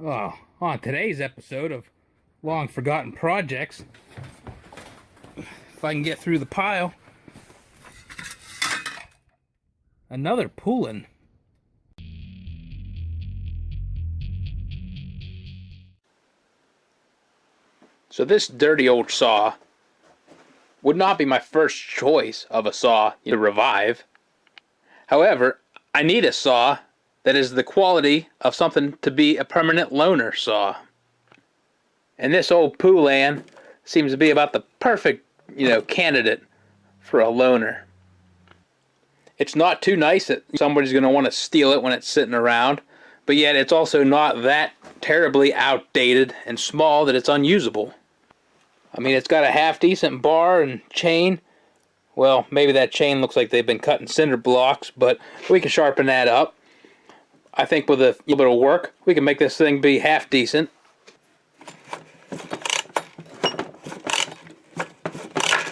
Oh, on today's episode of Long Forgotten Projects, if I can get through the pile, another Poulan. So this dirty old saw would not be my first choice of a saw to revive. However, I need a saw that is the quality of something to be a permanent loaner saw. And this old Poulan seems to be about the perfect, candidate for a loaner. It's not too nice that somebody's going to want to steal it when it's sitting around, but yet it's also not that terribly outdated and small that it's unusable. I mean, it's got a half-decent bar and chain. Well, maybe that chain looks like they've been cutting cinder blocks, but we can sharpen that up. I think with a little bit of work, we can make this thing be half-decent.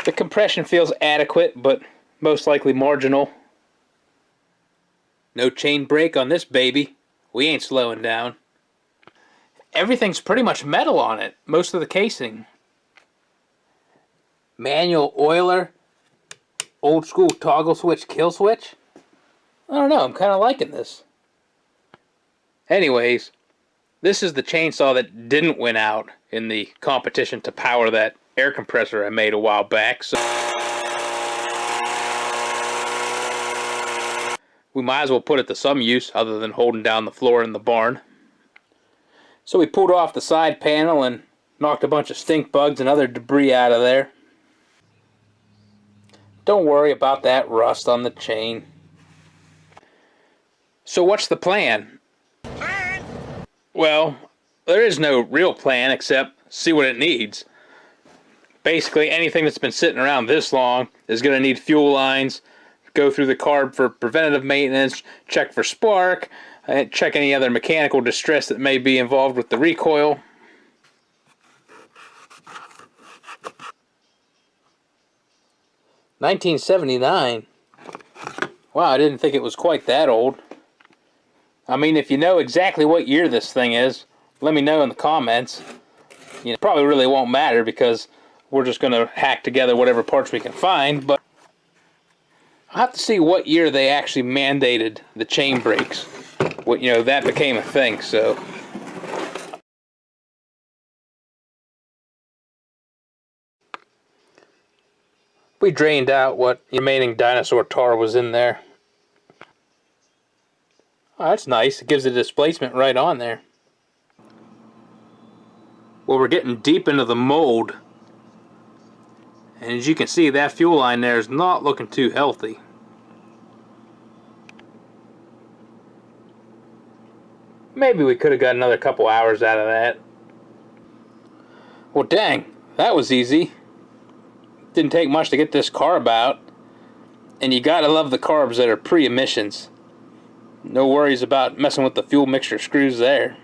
The compression feels adequate, but most likely marginal. No chain brake on this baby. We ain't slowing down. Everything's pretty much metal on it, most of the casing. Manual oiler, old school toggle switch, kill switch. I don't know, I'm kind of liking this. Anyways, this is the chainsaw that didn't win out in the competition to power that air compressor I made a while back, so we might as well put it to some use other than holding down the floor in the barn. So we pulled off the side panel and knocked a bunch of stink bugs and other debris out of there. Don't worry about that rust on the chain. So what's the plan? Well, there is no real plan except see what it needs. Basically, anything that's been sitting around this long is going to need fuel lines, go through the carb for preventative maintenance, check for spark, check any other mechanical distress that may be involved with the recoil. $1979. Wow, I didn't think it was quite that old. I mean, if you know exactly what year this thing is, let me know in the comments. It probably really won't matter because we're just going to hack together whatever parts we can find, but I'll have to see what year they actually mandated the chain brakes. That became a thing, so. We drained out what remaining dinosaur tar was in there. Oh, that's nice. It gives the displacement right on there. Well, we're getting deep into the mold. And as you can see, that fuel line there is not looking too healthy. Maybe we could have got another couple hours out of that. Well, dang, that was easy. Didn't take much to get this carb out. And you gotta love the carbs that are pre-emissions. No worries about messing with the fuel mixture screws there.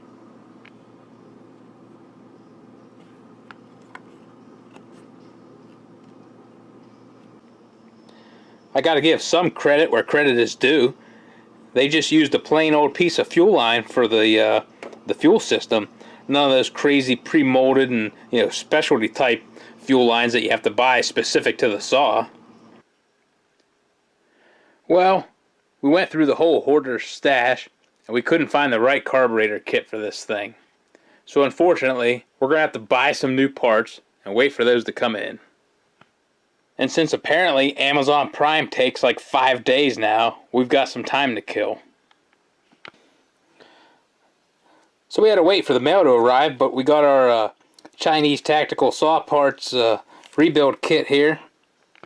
I gotta give some credit where credit is due. They just used a plain old piece of fuel line for the fuel system. None of those crazy pre-molded and specialty type fuel lines that you have to buy specific to the saw. Well, we went through the whole hoarder's stash and we couldn't find the right carburetor kit for this thing. So unfortunately, we're going to have to buy some new parts and wait for those to come in. And since apparently Amazon Prime takes like 5 days now, we've got some time to kill. So we had to wait for the mail to arrive, but we got our Chinese tactical saw parts rebuild kit here.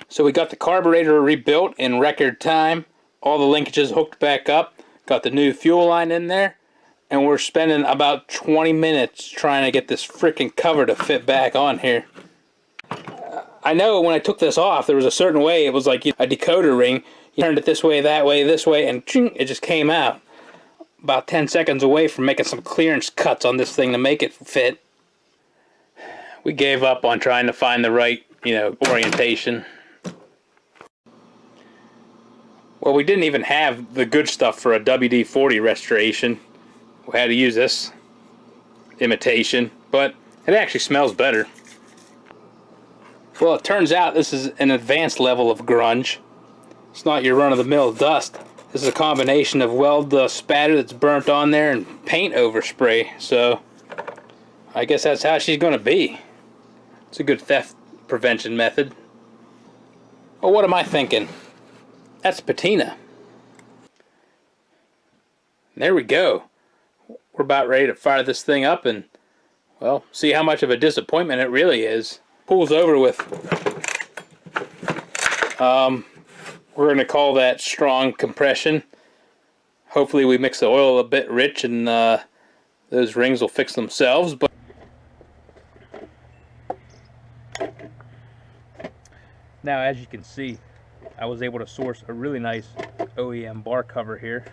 So we got the carburetor rebuilt in record time, all the linkages hooked back up, got the new fuel line in there, and we're spending about 20 minutes trying to get this freaking cover to fit back on here. I know when I took this off, there was a certain way, it was like a decoder ring. You turned it this way, and ching, it just came out. About 10 seconds away from making some clearance cuts on this thing to make it fit. We gave up on trying to find the right, orientation. Well, we didn't even have the good stuff for a WD-40 restoration. We had to use this. imitation, but it actually smells better. Well, it turns out this is an advanced level of grunge. It's not your run-of-the-mill dust. This is a combination of weld spatter that's burnt on there and paint overspray. So I guess that's how she's going to be. It's a good theft prevention method. Well, what am I thinking? That's patina. There we go. We're about ready to fire this thing up and, well, see how much of a disappointment it really is. Pulls over with, we're going to call that strong compression. Hopefully we mix the oil a bit rich and those rings will fix themselves. But now, as you can see, I was able to source a really nice OEM bar cover here.